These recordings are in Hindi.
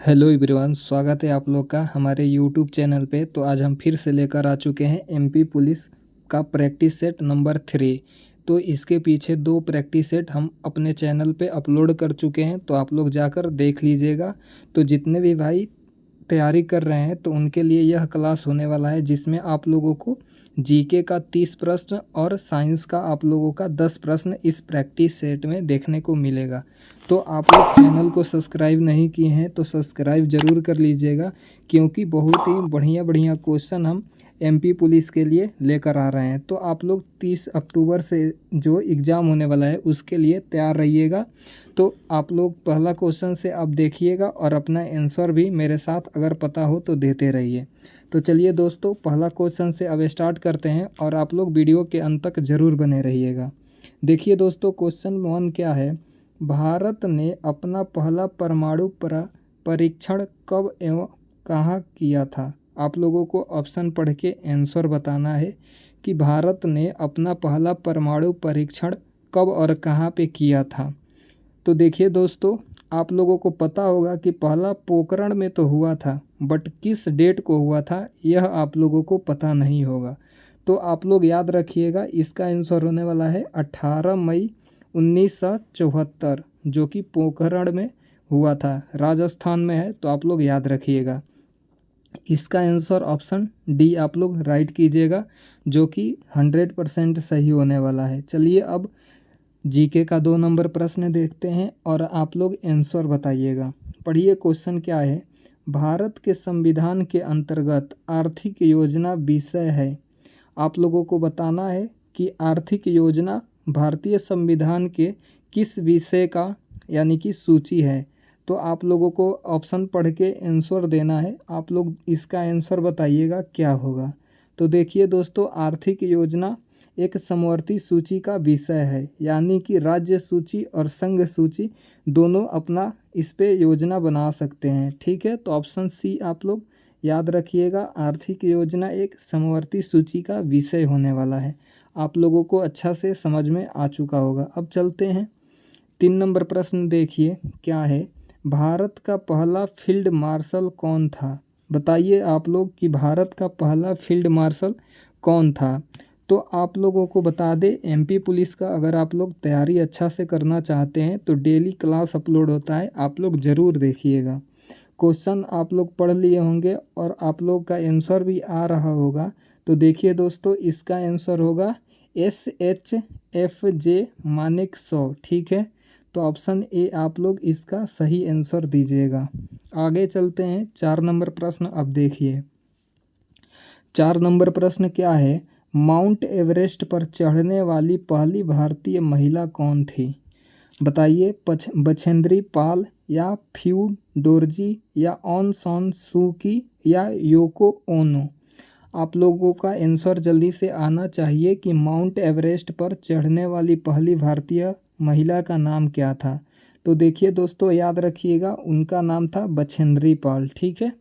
हेलो एवरीवन, स्वागत है आप लोग का हमारे यूट्यूब चैनल पे। तो आज हम फिर से लेकर आ चुके हैं एमपी पुलिस का प्रैक्टिस सेट नंबर 3। तो इसके पीछे 2 प्रैक्टिस सेट हम अपने चैनल पे अपलोड कर चुके हैं, तो आप लोग जाकर देख लीजिएगा। तो जितने भी भाई तैयारी कर रहे हैं तो उनके लिए यह क्लास होने वाला है, जिसमें आप लोगों को जीके का 30 प्रश्न और साइंस का आप लोगों का 10 प्रश्न इस प्रैक्टिस सेट में देखने को मिलेगा। तो आप लोग चैनल को सब्सक्राइब नहीं किए हैं तो सब्सक्राइब ज़रूर कर लीजिएगा, क्योंकि बहुत ही बढ़िया बढ़िया क्वेश्चन हम एमपी पुलिस के लिए लेकर आ रहे हैं। तो आप लोग 30 अक्टूबर से जो एग्ज़ाम होने वाला है उसके लिए तैयार रहिएगा। तो आप लोग पहला क्वेश्चन से आप देखिएगा और अपना आंसर भी मेरे साथ अगर पता हो तो देते रहिए। तो चलिए दोस्तों, पहला क्वेश्चन से अब स्टार्ट करते हैं और आप लोग वीडियो के अंत तक ज़रूर बने रहिएगा। देखिए दोस्तों, क्वेश्चन 1 क्या है। भारत ने अपना पहला परमाणु परीक्षण कब एवं कहाँ किया था। आप लोगों को ऑप्शन पढ़ के आंसर बताना है कि भारत ने अपना पहला परमाणु परीक्षण कब और कहाँ पे किया था। तो देखिए दोस्तों, आप लोगों को पता होगा कि पहला पोखरण में तो हुआ था, बट किस डेट को हुआ था यह आप लोगों को पता नहीं होगा। तो आप लोग याद रखिएगा, इसका आंसर होने वाला है 18 मई 1974, जो कि पोखरण में हुआ था, राजस्थान में है। तो आप लोग याद रखिएगा, इसका आंसर ऑप्शन डी आप लोग राइट कीजिएगा, जो कि 100% सही होने वाला है। चलिए अब जीके का 2 नंबर प्रश्न देखते हैं और आप लोग आंसर बताइएगा। पढ़िए, क्वेश्चन क्या है। भारत के संविधान के अंतर्गत आर्थिक योजना विषय है। आप लोगों को बताना है कि आर्थिक योजना भारतीय संविधान के किस विषय का यानी कि सूची है। तो आप लोगों को ऑप्शन पढ़ के आंसर देना है। आप लोग इसका आंसर बताइएगा क्या होगा। तो देखिए दोस्तों, आर्थिक योजना एक समवर्ती सूची का विषय है, यानी कि राज्य सूची और संघ सूची दोनों अपना इस पे योजना बना सकते हैं। ठीक है, तो ऑप्शन सी आप लोग याद रखिएगा, आर्थिक योजना एक समवर्ती सूची का विषय होने वाला है। आप लोगों को अच्छा से समझ में आ चुका होगा। अब चलते हैं 3 नंबर प्रश्न। देखिए क्या है। भारत का पहला फील्ड मार्शल कौन था। बताइए आप लोग कि भारत का पहला फील्ड मार्शल कौन था। तो आप लोगों को बता दें, एमपी पुलिस का अगर आप लोग तैयारी अच्छा से करना चाहते हैं तो डेली क्लास अपलोड होता है, आप लोग ज़रूर देखिएगा। क्वेश्चन आप लोग पढ़ लिए होंगे और आप लोग का आंसर भी आ रहा होगा। तो देखिए दोस्तों, इसका आंसर होगा SHFJ मानेकशॉ। ठीक है, तो ऑप्शन ए आप लोग इसका सही आंसर दीजिएगा। आगे चलते हैं 4 नंबर प्रश्न। अब देखिए 4 नंबर प्रश्न क्या है। माउंट एवरेस्ट पर चढ़ने वाली पहली भारतीय महिला कौन थी। बताइए, बछेंद्री पाल या फ्यू डोरजी या ऑन सान सू की या योको ओनो। आप लोगों का आंसर जल्दी से आना चाहिए कि माउंट एवरेस्ट पर चढ़ने वाली पहली भारतीय महिला का नाम क्या था। तो देखिए दोस्तों, याद रखिएगा, उनका नाम था बछेंद्री पाल। ठीक है,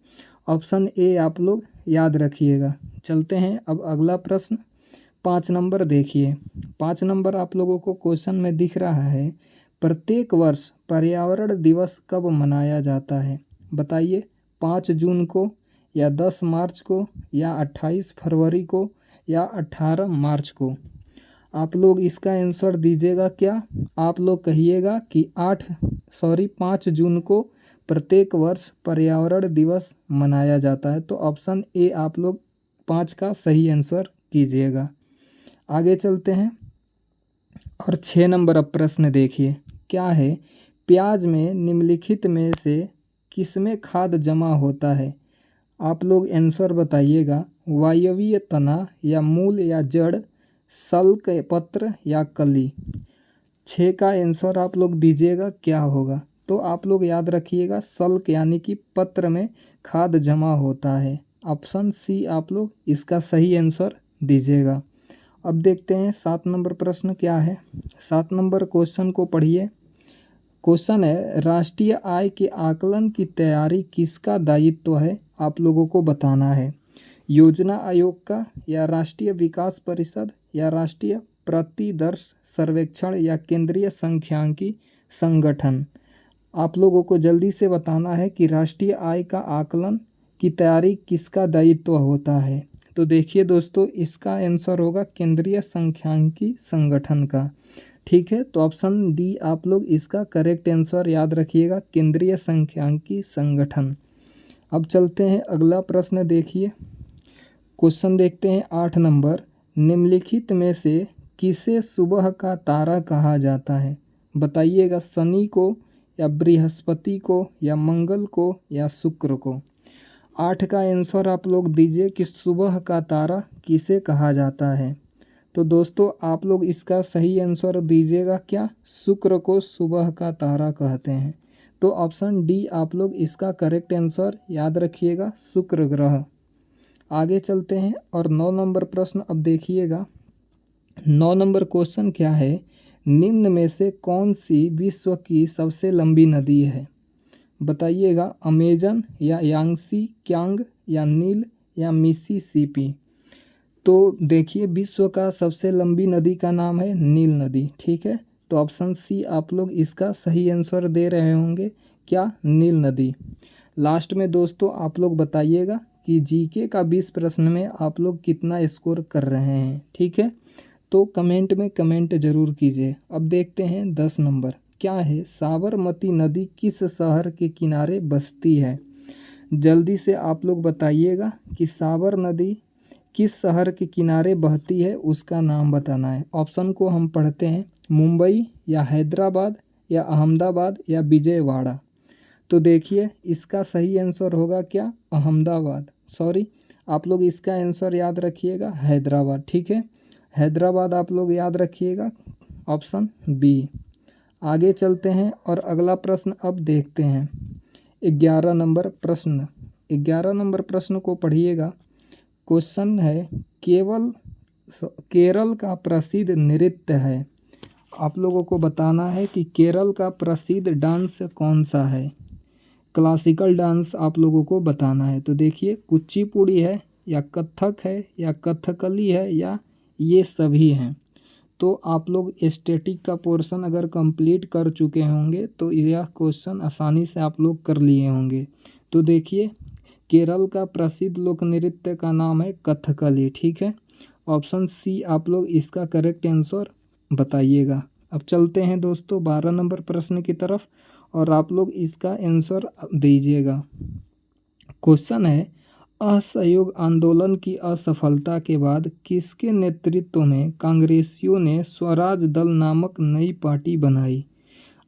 ऑप्शन ए आप लोग याद रखिएगा। चलते हैं अब अगला प्रश्न 5 नंबर। देखिए 5 नंबर आप लोगों को क्वेश्चन में दिख रहा है, प्रत्येक वर्ष पर्यावरण दिवस कब मनाया जाता है। बताइए, 5 जून को या 10 मार्च को या 28 फरवरी को या 18 मार्च को। आप लोग इसका आंसर दीजिएगा क्या। आप लोग कहिएगा कि 5 जून को प्रत्येक वर्ष पर्यावरण दिवस मनाया जाता है। तो ऑप्शन ए आप लोग 5 का सही आंसर कीजिएगा। आगे चलते हैं और 6 नंबर अब प्रश्न देखिए क्या है। प्याज में निम्नलिखित में से किसमें खाद जमा होता है। आप लोग आंसर बताइएगा, वायवीय तना या मूल या जड़, सल्क पत्र या कली। 6 का आंसर आप लोग दीजिएगा क्या होगा। तो आप लोग याद रखिएगा, सल्क यानी कि पत्र में खाद जमा होता है। ऑप्शन सी आप लोग इसका सही आंसर दीजिएगा। अब देखते हैं 7 नंबर प्रश्न क्या है। 7 नंबर क्वेश्चन को पढ़िए। क्वेश्चन है, राष्ट्रीय आय के आकलन की तैयारी किसका दायित्व है। आप लोगों को बताना है, योजना आयोग का या राष्ट्रीय विकास परिषद या राष्ट्रीय प्रतिदर्श सर्वेक्षण या केंद्रीय सांख्यिकी संगठन। आप लोगों को जल्दी से बताना है कि राष्ट्रीय आय का आकलन की तैयारी किसका दायित्व होता है। तो देखिए दोस्तों, इसका आंसर होगा केंद्रीय सांख्यिकी संगठन का। ठीक है, तो ऑप्शन डी आप लोग इसका करेक्ट आंसर याद रखिएगा, केंद्रीय सांख्यिकी संगठन। अब चलते हैं अगला प्रश्न देखिए। क्वेश्चन देखते हैं 8 नंबर। निम्नलिखित में से किसे सुबह का तारा कहा जाता है? बताइएगा, शनि को या बृहस्पति को या मंगल को या शुक्र को। 8 का आंसर आप लोग दीजिए कि सुबह का तारा किसे कहा जाता है। तो दोस्तों आप लोग इसका सही आंसर दीजिएगा, क्या? शुक्र को सुबह का तारा कहते हैं। तो ऑप्शन डी आप लोग इसका करेक्ट आंसर याद रखिएगा, शुक्र ग्रह। आगे चलते हैं और 9 नंबर प्रश्न अब देखिएगा। 9 नंबर क्वेश्चन क्या है? निम्न में से कौन सी विश्व की सबसे लंबी नदी है? बताइएगा, अमेजन या यांगसी क्यांग या नील या मिसिसिपी। तो देखिए, विश्व का सबसे लंबी नदी का नाम है नील नदी। ठीक है, तो ऑप्शन सी आप लोग इसका सही आंसर दे रहे होंगे, क्या? नील नदी। लास्ट में दोस्तों आप लोग बताइएगा कि जीके का 20 प्रश्न में आप लोग कितना स्कोर कर रहे हैं। ठीक है, तो कमेंट में कमेंट जरूर कीजिए। अब देखते हैं 10 नंबर क्या है? साबरमती नदी किस शहर के किनारे बसती है? जल्दी से आप लोग बताइएगा कि साबर नदी किस शहर के किनारे बहती है, उसका नाम बताना है। ऑप्शन को हम पढ़ते हैं, मुंबई या हैदराबाद या अहमदाबाद या विजयवाड़ा। तो देखिए, इसका सही आंसर होगा क्या? अहमदाबाद। सॉरी, आप लोग इसका आंसर याद रखिएगा, हैदराबाद। ठीक है, हैदराबाद आप लोग याद रखिएगा, ऑप्शन बी। आगे चलते हैं और अगला प्रश्न अब देखते हैं। 11 नंबर प्रश्न। 11 नंबर प्रश्न को पढ़िएगा। क्वेश्चन है, केरल का प्रसिद्ध नृत्य है। आप लोगों को बताना है कि केरल का प्रसिद्ध डांस कौन सा है। क्लासिकल डांस आप लोगों को बताना है। तो देखिए, कुचिपुड़ी है या कथक है या कथकली है या ये सभी हैं। तो आप लोग स्टैटिक का पोर्शन अगर कंप्लीट कर चुके होंगे तो यह क्वेश्चन आसानी से आप लोग कर लिए होंगे। तो देखिए, केरल का प्रसिद्ध लोक नृत्य का नाम है कथकली। ठीक है, ऑप्शन सी आप लोग इसका करेक्ट आंसर बताइएगा। अब चलते हैं दोस्तों 12 नंबर प्रश्न की तरफ और आप लोग इसका आंसर दीजिएगा। क्वेश्चन है, असहयोग आंदोलन की असफलता के बाद किसके नेतृत्व में कांग्रेसियों ने स्वराज दल नामक नई पार्टी बनाई?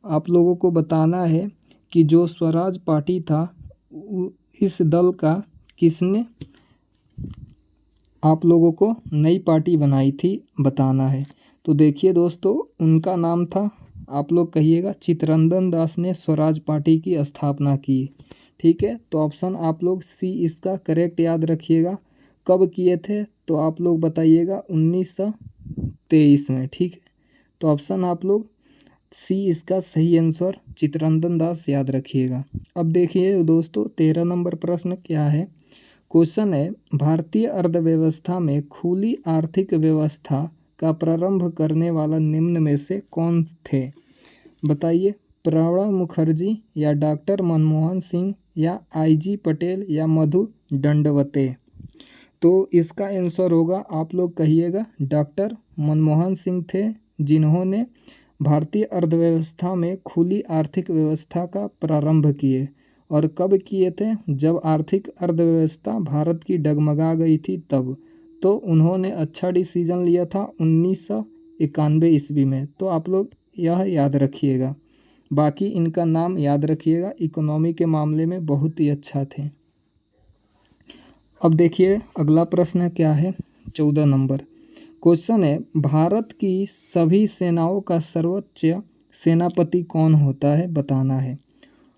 आप लोगों को बताना है कि जो स्वराज पार्टी था, इस दल का किसने आप लोगों को नई पार्टी बनाई थी, बताना है। तो देखिए दोस्तों, उनका नाम था, आप लोग कहिएगा, चित्तरंजन दास ने स्वराज पार्टी की स्थापना की। ठीक है, तो ऑप्शन आप लोग सी इसका करेक्ट याद रखिएगा। कब किए थे? तो आप लोग बताइएगा 1923 में। ठीक है, तो ऑप्शन आप लोग सी इसका सही आंसर चित्तरंजन दास याद रखिएगा। अब देखिए दोस्तों 13 नंबर प्रश्न क्या है? क्वेश्चन है, भारतीय अर्थव्यवस्था में खुली आर्थिक व्यवस्था का प्रारंभ करने वाला निम्न में से कौन थे? बताइए, प्रणब मुखर्जी या डॉक्टर मनमोहन सिंह या आईजी पटेल या मधु दंडवते। तो इसका आंसर होगा, आप लोग कहिएगा, डॉक्टर मनमोहन सिंह थे जिन्होंने भारतीय अर्थव्यवस्था में खुली आर्थिक व्यवस्था का प्रारंभ किए। और कब किए थे? जब आर्थिक अर्थव्यवस्था भारत की डगमगा गई थी तब। तो उन्होंने अच्छा डिसीजन लिया था 1991 ईस्वी में। तो आप लोग यह याद रखिएगा, बाकी इनका नाम याद रखिएगा, इकोनॉमी के मामले में बहुत ही अच्छा थे। अब देखिए अगला प्रश्न क्या है? 14 नंबर क्वेश्चन है, भारत की सभी सेनाओं का सर्वोच्च सेनापति कौन होता है? बताना है।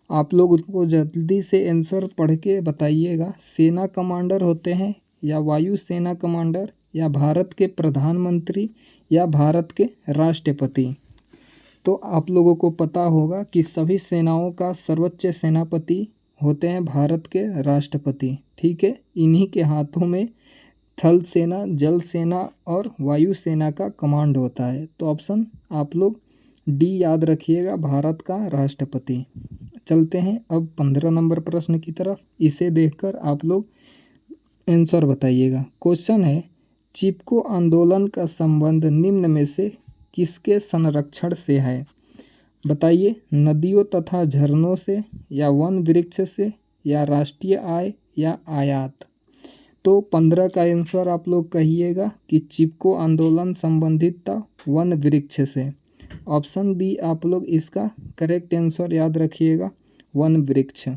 आप लोग उसको जल्दी से आंसर पढ़ के बताइएगा। सेना कमांडर होते हैं या वायु सेना कमांडर या भारत के प्रधानमंत्री या भारत के राष्ट्रपति। तो आप लोगों को पता होगा कि सभी सेनाओं का सर्वोच्च सेनापति होते हैं भारत के राष्ट्रपति। ठीक है, इन्हीं के हाथों में थल सेना, जल सेना और वायु सेना का कमांड होता है। तो ऑप्शन आप लोग डी याद रखिएगा, भारत का राष्ट्रपति। चलते हैं अब 15 नंबर प्रश्न की तरफ। इसे देखकर आप लोग आंसर बताइएगा। क्वेश्चन है, चिपको आंदोलन का संबंध निम्न में से किसके संरक्षण से है? बताइए, नदियों तथा झरनों से, या वन वृक्ष से, या राष्ट्रीय आय, या आयात। तो 15 का आंसर आप लोग कहिएगा कि चिपको आंदोलन संबंधित था वन वृक्ष से। ऑप्शन बी आप लोग इसका करेक्ट आंसर याद रखिएगा, वन वृक्ष।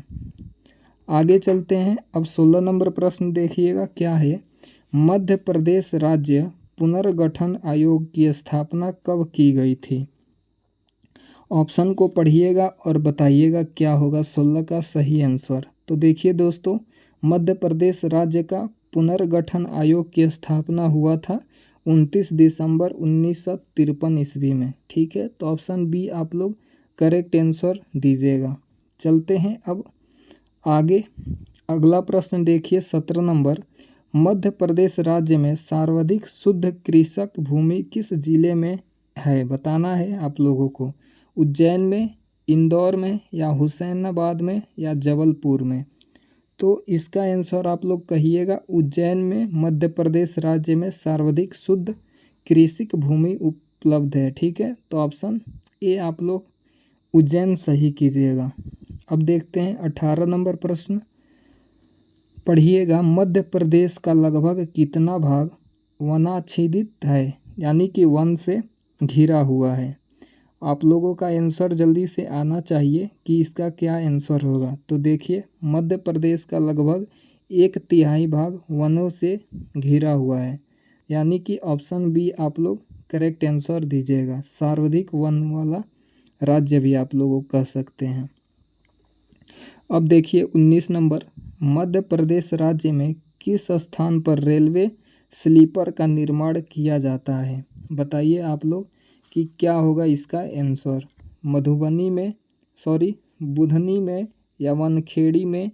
आगे चलते हैं। अब 16 नंबर प्रश्न देखिएगा क्या है। मध्य प्रदेश राज्य पुनर्गठन आयोग की स्थापना कब की गई थी? ऑप्शन को पढ़िएगा और बताइएगा क्या होगा 16 का सही आंसर। तो देखिए दोस्तों, मध्य प्रदेश राज्य का पुनर्गठन आयोग की स्थापना हुआ था 29 दिसंबर 1953 ईस्वी में। ठीक है, तो ऑप्शन बी आप लोग करेक्ट आंसर दीजिएगा। चलते हैं अब आगे। अगला प्रश्न देखिए 17 नंबर। मध्य प्रदेश राज्य में सर्वाधिक शुद्ध कृषक भूमि किस जिले में है? बताना है आप लोगों को। उज्जैन में, इंदौर में, या हुसैनाबाद में, या जबलपुर में। तो इसका आंसर आप लोग कहिएगा, उज्जैन में मध्य प्रदेश राज्य में सर्वाधिक शुद्ध कृषिक भूमि उपलब्ध है। ठीक है, तो ऑप्शन ए आप लोग उज्जैन सही कीजिएगा। अब देखते हैं 18 नंबर प्रश्न। पढ़िएगा, मध्य प्रदेश का लगभग कितना भाग वनाच्छादित है, यानी कि वन से घिरा हुआ है? आप लोगों का आंसर जल्दी से आना चाहिए कि इसका क्या आंसर होगा। तो देखिए, मध्य प्रदेश का लगभग 1/3 भाग वनों से घिरा हुआ है, यानी कि ऑप्शन बी आप लोग करेक्ट आंसर दीजिएगा। सर्वाधिक वन वाला राज्य भी आप लोगों कह सकते हैं। अब देखिए 19 नंबर। मध्य प्रदेश राज्य में किस स्थान पर रेलवे स्लीपर का निर्माण किया जाता है? बताइए आप लोग कि क्या होगा इसका आंसर। मधुबनी में, बुधनी में, या वनखेड़ी में।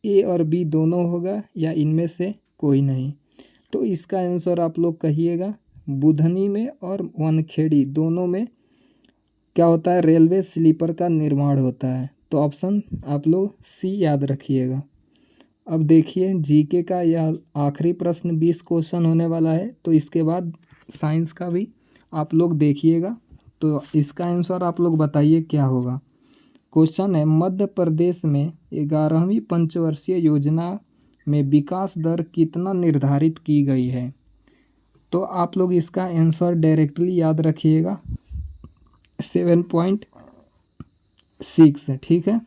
ए और बी दोनों होगा, या इनमें से कोई नहीं। तो इसका आंसर आप लोग कहिएगा, बुधनी में और वनखेड़ी दोनों में क्या होता है, रेलवे स्लीपर का निर्माण होता है। तो ऑप्शन आप लोग सी याद रखिएगा। अब देखिए जीके का यह आखिरी प्रश्न 20 क्वेश्चन होने वाला है, तो इसके बाद साइंस का भी आप लोग देखिएगा। तो इसका आंसर आप लोग बताइए क्या होगा। क्वेश्चन है, मध्य प्रदेश में 11वीं पंचवर्षीय योजना में विकास दर कितना निर्धारित की गई है? तो आप लोग इसका आंसर डायरेक्टली याद रखिएगा, 7.6। ठीक है,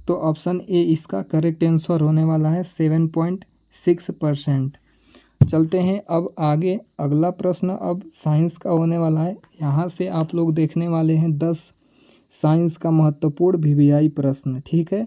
तो ऑप्शन ए इसका करेक्ट आंसर होने वाला है, 7.6%। चलते हैं अब आगे। अगला प्रश्न अब साइंस का होने वाला है। यहाँ से आप लोग देखने वाले हैं 10 साइंस का महत्वपूर्ण वीवीआई प्रश्न। ठीक है,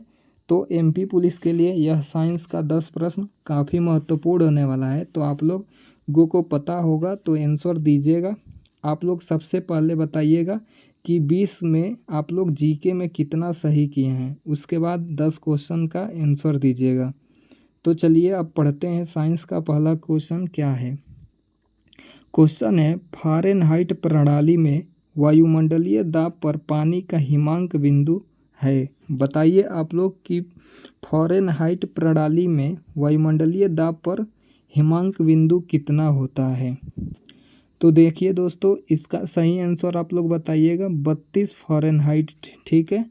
तो एमपी पुलिस के लिए यह साइंस का 10 प्रश्न काफ़ी महत्वपूर्ण होने वाला है। तो आप लोगों को पता होगा तो आंसर दीजिएगा। आप लोग सबसे पहले बताइएगा कि 20 में आप लोग जीके में कितना सही किए हैं, उसके बाद 10 क्वेश्चन का आंसर दीजिएगा। तो चलिए अब पढ़ते हैं साइंस का पहला क्वेश्चन क्या है। क्वेश्चन है, फ़ारेनहाइट प्रणाली में वायुमंडलीय दाब पर पानी का हिमांक बिंदु है। बताइए आप लोग कि फ़ारेनहाइट प्रणाली में वायुमंडलीय दाब पर हिमांक बिंदु कितना होता है? तो देखिए दोस्तों, इसका सही आंसर आप लोग बताइएगा, 32 फ़ारेनहाइट। ठीक है,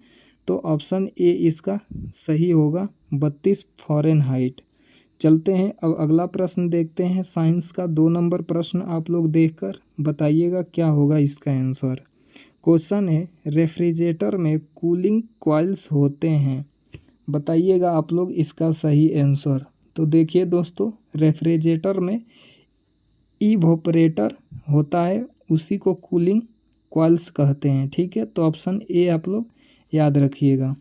तो ऑप्शन ए इसका सही होगा, 32 फ़ारेनहाइट। चलते हैं अब अगला प्रश्न देखते हैं। साइंस का 2 नंबर प्रश्न आप लोग देखकर बताइएगा क्या होगा इसका आंसर। क्वेश्चन है, रेफ्रिजरेटर में कूलिंग कॉइल्स होते हैं। बताइएगा आप लोग इसका सही आंसर। तो देखिए दोस्तों, रेफ्रिजरेटर में इवोपरेटर होता है, उसी को कूलिंग कॉइल्स कहते हैं। ठीक है, तो ऑप्शन ए आप लोग याद रखिएगा।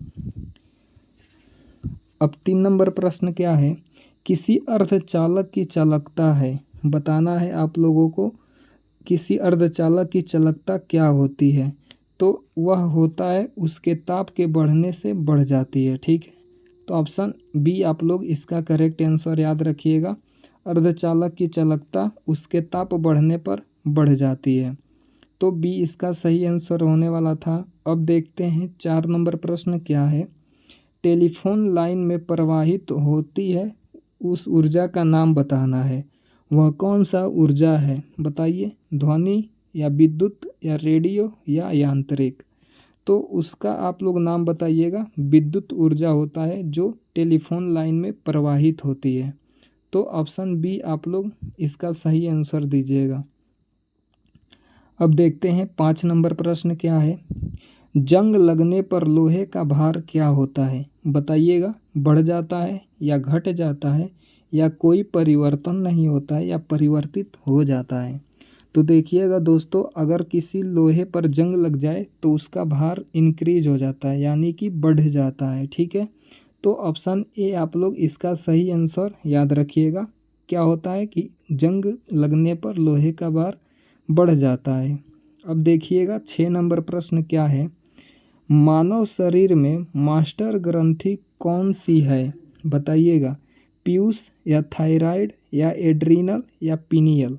अब 3 नंबर प्रश्न क्या है, किसी अर्धचालक की चालकता है। बताना है आप लोगों को, किसी अर्धचालक की चालकता क्या होती है? तो वह होता है उसके ताप के बढ़ने से बढ़ जाती है। ठीक है, तो ऑप्शन बी आप लोग इसका करेक्ट आंसर याद रखिएगा, अर्धचालक की चालकता उसके ताप बढ़ने पर बढ़ जाती है। तो बी इसका सही आंसर होने वाला था। अब देखते हैं 4 नंबर प्रश्न क्या है। टेलीफोन लाइन में प्रवाहित होती है उस ऊर्जा का नाम बताना है, वह कौन सा ऊर्जा है बताइए। ध्वनि या विद्युत या रेडियो या यांत्रिक। तो उसका आप लोग नाम बताइएगा। विद्युत ऊर्जा होता है जो टेलीफोन लाइन में प्रवाहित होती है। तो ऑप्शन बी आप लोग इसका सही आंसर दीजिएगा। अब देखते हैं 5 नंबर प्रश्न क्या है। जंग लगने पर लोहे का भार क्या होता है बताइएगा। बढ़ जाता है या घट जाता है या कोई परिवर्तन नहीं होता है या परिवर्तित हो जाता है। तो देखिएगा दोस्तों, अगर किसी लोहे पर जंग लग जाए तो उसका भार इंक्रीज हो जाता है, यानी कि बढ़ जाता है। ठीक है, तो ऑप्शन ए आप लोग इसका सही आंसर याद रखिएगा। क्या होता है कि जंग लगने पर लोहे का भार बढ़ जाता है। अब देखिएगा 6 नंबर प्रश्न क्या है। मानव शरीर में मास्टर ग्रंथि कौन सी है बताइएगा। पीयूष या थायराइड या एड्रीनल या पीनियल।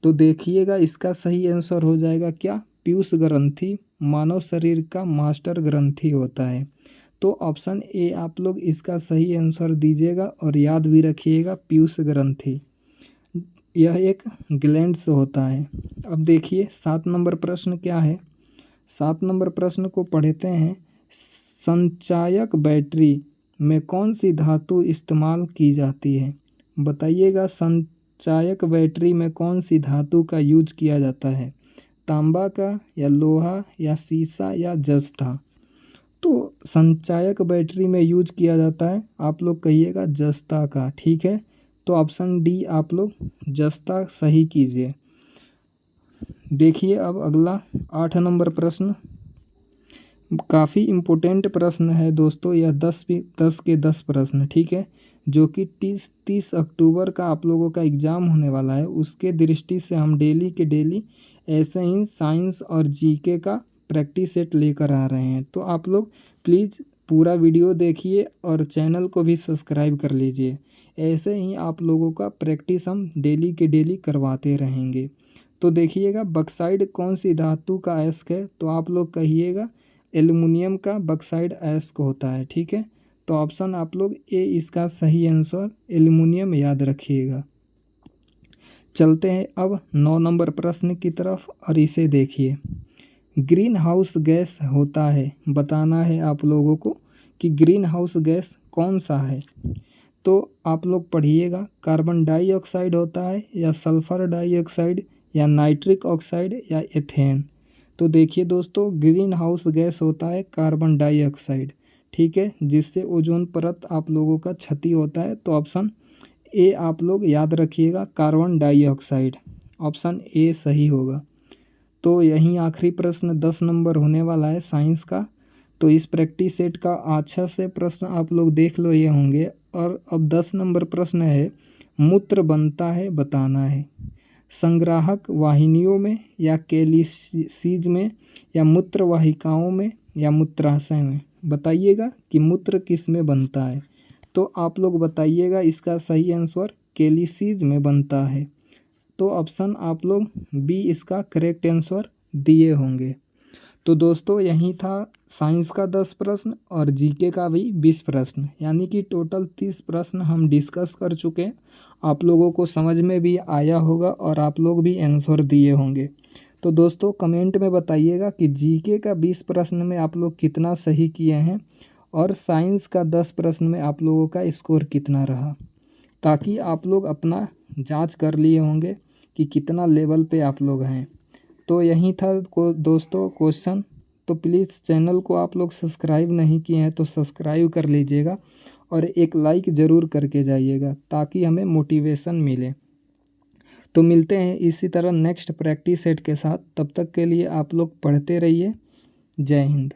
तो देखिएगा इसका सही आंसर हो जाएगा क्या, पीयूष ग्रंथि मानव शरीर का मास्टर ग्रंथि होता है। तो ऑप्शन ए आप लोग इसका सही आंसर दीजिएगा और याद भी रखिएगा पीयूष ग्रंथि यह एक ग्लैंड्स होता है। अब देखिए 7 नंबर प्रश्न क्या है। 7 नंबर प्रश्न को पढ़ते हैं। संचायक बैटरी में कौन सी धातु इस्तेमाल की जाती है बताइएगा। संचायक बैटरी में कौन सी धातु का यूज किया जाता है, तांबा का या लोहा या सीसा या जस्ता। तो संचायक बैटरी में यूज किया जाता है आप लोग कहिएगा जस्ता का। ठीक है, तो ऑप्शन डी आप लोग जस्ता सही कीजिए। देखिए अब अगला 8 नंबर प्रश्न काफ़ी इम्पोर्टेंट प्रश्न है दोस्तों। यह 10 के 10 प्रश्न, ठीक है, जो कि 30 अक्टूबर का आप लोगों का एग्ज़ाम होने वाला है। उसके दृष्टि से हम डेली के डेली ऐसे ही साइंस और जीके का प्रैक्टिस सेट लेकर आ रहे हैं। तो आप लोग प्लीज़ पूरा वीडियो देखिए और चैनल को भी सब्सक्राइब कर लीजिए। ऐसे ही आप लोगों का प्रैक्टिस हम डेली के डेली करवाते रहेंगे। तो देखिएगा बक्साइड कौन सी धातु का अयस्क है, तो आप लोग कहिएगा एल्युमिनियम का बक्साइड अयस्क होता है। ठीक है, तो ऑप्शन आप लोग ए इसका सही आंसर एल्युमिनियम याद रखिएगा। चलते हैं अब 9 नंबर प्रश्न की तरफ और इसे देखिए। ग्रीन हाउस गैस होता है, बताना है आप लोगों को कि ग्रीन हाउस गैस कौन सा है। तो आप लोग पढ़िएगा कार्बन डाइऑक्साइड होता है या सल्फर डाइऑक्साइड या नाइट्रिक ऑक्साइड या एथेन। तो देखिए दोस्तों, ग्रीन हाउस गैस होता है कार्बन डाइऑक्साइड। ठीक है, जिससे ओजोन परत आप लोगों का क्षति होता है। तो ऑप्शन ए आप लोग याद रखिएगा कार्बन डाइऑक्साइड। ऑप्शन ए सही होगा। तो यहीं आखिरी प्रश्न 10 नंबर होने वाला है साइंस का। तो इस प्रैक्टिस सेट का अच्छा से प्रश्न आप लोग देख लो ये होंगे। और अब 10 नंबर प्रश्न है, मूत्र बनता है बताना है। संग्राहक वाहिनियों में या कैलिसीज में या मूत्र वाहिकाओं में या मूत्राशय में, बताइएगा कि मूत्र किस में बनता है। तो आप लोग बताइएगा इसका सही आंसर कैलिसीज में बनता है। तो ऑप्शन आप लोग बी इसका करेक्ट आंसर दिए होंगे। तो दोस्तों यही था साइंस का 10 प्रश्न और जीके का भी 20 प्रश्न, यानी कि टोटल 30 प्रश्न हम डिस्कस कर चुके हैं। आप लोगों को समझ में भी आया होगा और आप लोग भी आंसर दिए होंगे। तो दोस्तों कमेंट में बताइएगा कि जीके का 20 प्रश्न में आप लोग कितना सही किए हैं और साइंस का 10 प्रश्न में आप लोगों का स्कोर कितना रहा, ताकि आप लोग अपना जांच कर लिए होंगे कि कितना लेवल पे आप लोग हैं। तो यही था दोस्तों क्वेश्चन। तो प्लीज़ चैनल को आप लोग सब्सक्राइब नहीं किए हैं तो सब्सक्राइब कर लीजिएगा और एक लाइक ज़रूर करके जाइएगा ताकि हमें मोटिवेशन मिले। तो मिलते हैं इसी तरह नेक्स्ट प्रैक्टिस सेट के साथ। तब तक के लिए आप लोग पढ़ते रहिए। जय हिंद।